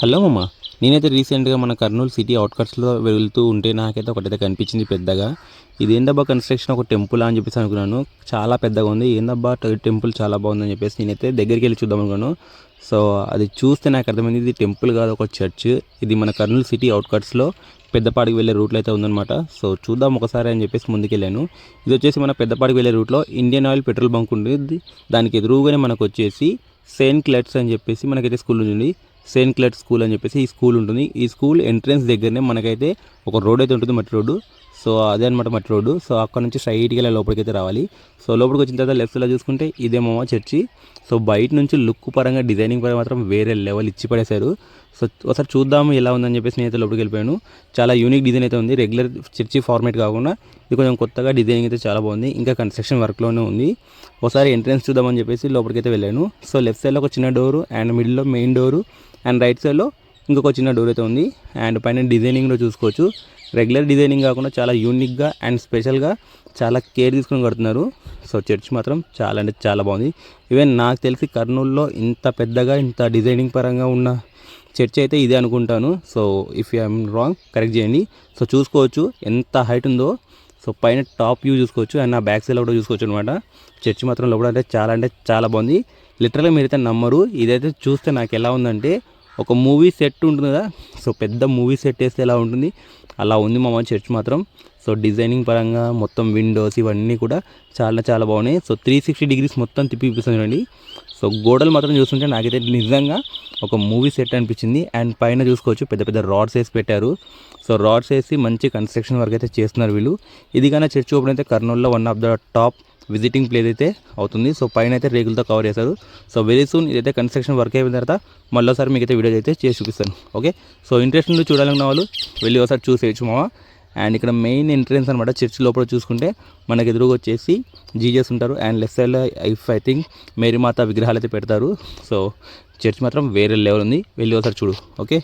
Hello మామ. నేనైతే రీసెంట్గా మన కర్నూలు సిటీ అవుట్కట్స్లో వెళ్తూ ఉంటే నాకైతే ఒకటైతే కనిపించింది పెద్దగా. ఇది ఏందబ్బా కన్స్ట్రక్షన్, ఒక టెంపుల్ అని చెప్పేసి అనుకున్నాను. చాలా పెద్దగా ఉంది. ఏందబ్బా టెంపుల్ చాలా బాగుందని చెప్పేసి నేనైతే దగ్గరికి వెళ్ళి చూద్దాం అనుకున్నాను. సో అది చూస్తే నాకు అర్థమైంది ఇది టెంపుల్ కాదు, ఒక చర్చ్. ఇది మన కర్నూలు సిటీ అవుట్కట్స్లో పెద్దపాడికి వెళ్ళే రూట్లో అయితే ఉందన్నమాట. సో చూద్దాం ఒకసారి అని చెప్పేసి ముందుకెళ్ళాను. ఇది వచ్చేసి మన పెద్దపాడికి వెళ్ళే రూట్లో ఇండియన్ ఆయిల్ పెట్రోల్ బంక్ ఉంటుంది. దానికి ఎదురుగానే మనకు వచ్చేసి సెయింట్ క్లెట్స్ అని చెప్పేసి మనకైతే స్కూల్ ఉంది. సెయింట్ క్లెట్ స్కూల్ అని చెప్పేసి ఈ స్కూల్ ఉంటుంది. ఈ స్కూల్ ఎంట్రన్స్ దగ్గరనే మనకైతే ఒక రోడ్ అయితే ఉంటుంది, మట్టి రోడ్డు. సో అదే అనమాట మట్టి రోడ్డు. సో అక్కడ నుంచి స్ట్రైట్గా వెళ్ళి లోపలికి అయితే రావాలి. సో లోపలికి వచ్చిన తర్వాత లెఫ్ట్లో చూసుకుంటే ఇదేమో చర్చి. సో బయట నుంచి లుక్ పరంగా, డిజైనింగ్ పరంగా మాత్రం వేరే లెవెల్ ఇచ్చి పడేశారు. సో ఒకసారి చూద్దాము ఎలా ఉందని చెప్పేసి నేనైతే లోపలికి వెళ్ళిపోయాను. చాలా యూనిక్ డిజైన్ అయితే ఉంది. రెగ్యులర్ చర్చి ఫార్మేట్ కాకుండా ఇది కొంచెం కొత్తగా డిజైనింగ్ అయితే చాలా బాగుంది. ఇంకా కన్స్ట్రక్షన్ వర్క్లోనే ఉంది. ఒకసారి ఎంట్రన్స్ చూద్దామని చెప్పేసి లోపలికి అయితే వెళ్ళాను. సో లెఫ్ట్ సైడ్లో ఒక చిన్న డోరు అండ్ మిడిల్లో మెయిన్ డోరు అండ్ రైట్ సైడ్లో ఇంకొక చిన్న డోర్ అయితే ఉంది. అండ్ పైన డిజైనింగ్లో చూసుకోవచ్చు. రెగ్యులర్ డిజైనింగ్ కాకుండా చాలా యూనిక్గా అండ్ స్పెషల్గా చాలా కేర్ తీసుకుని కడుతున్నారు. సో చర్చ్ మాత్రం చాలా అంటే చాలా బాగుంది. ఈవెన్ నాకు తెలిసి కర్నూలులో ఇంత పెద్దగా ఇంత డిజైనింగ్ పరంగా ఉన్న చర్చ్ అయితే ఇదే అనుకుంటాను. So if I'm wrong correct చేయండి. సో చూసుకోవచ్చు ఎంత హైట్ ఉందో. సో పైన టాప్ వ్యూ చూసుకోవచ్చు అండ్ నా బ్యాక్ సైడ్లో కూడా చూసుకోవచ్చు అనమాట. చర్చ్ మాత్రం లోపల అంటే చాలా బాగుంది. లిటరల్గా మీరైతే నమ్మరు. ఇదైతే చూస్తే నాకు ఎలా ఉందంటే ఒక మూవీ సెట్ ఉంటుంది కదా, సో పెద్ద మూవీ సెట్ వేస్తే ఎలా ఉంటుంది అలా ఉంది మా చర్చ్ మాత్రం. సో డిజైనింగ్ పరంగా మొత్తం విండోస్ ఇవన్నీ కూడా చాలా బాగున్నాయి. సో 360 డిగ్రీస్ మొత్తం తిప్పి చూపిస్తుంది చూడండి. సో గోడలు మాత్రం చూస్తుంటే నాకైతే నిజంగా ఒక మూవీ సెట్ అనిపించింది. అండ్ పైన చూసుకోవచ్చు పెద్ద పెద్ద రాడ్స్ వేసి పెట్టారు. సో రాడ్స్ వేసి మంచి కన్స్ట్రక్షన్ వర్క్ అయితే చేస్తున్నారు వీళ్ళు. ఇది కానీ చర్చ్ ఓపెన్ అయితే కర్నూలులో one of the top visiting place అయితే అవుతుంది. సో పైన అయితే రేకులతో కవర్ చేశారు. సో వెరీ సూన్ ఇదైతే కన్స్ట్రక్షన్ వర్క్ అయిన తర్వాత మళ్ళీసారి మీకు అయితే వీడియో అయితే చేసి చూపిస్తాను. ఓకే, సో ఇంట్రెస్ట్ నుండి చూడాలన్న వాళ్ళు వెళ్ళి ఒకసారి చూసేయచ్చు మామ. అండ్ ఇక్కడ మెయిన్ ఎంట్రెన్స్ అనమాట. చర్చ్ లోపల చూసుకుంటే మనకు ఎదురుగా వచ్చేసి జీజస్ ఉంటారు. అండ్ లెఫ్ట్ సైడ్లో ఐ థింక్ మేరీమాత విగ్రహాలు అయితే పెడతారు. సో చర్చ్ మాత్రం వేరే లెవెల్ ఉంది. వెళ్ళి ఒకసారి చూడు. ఓకే.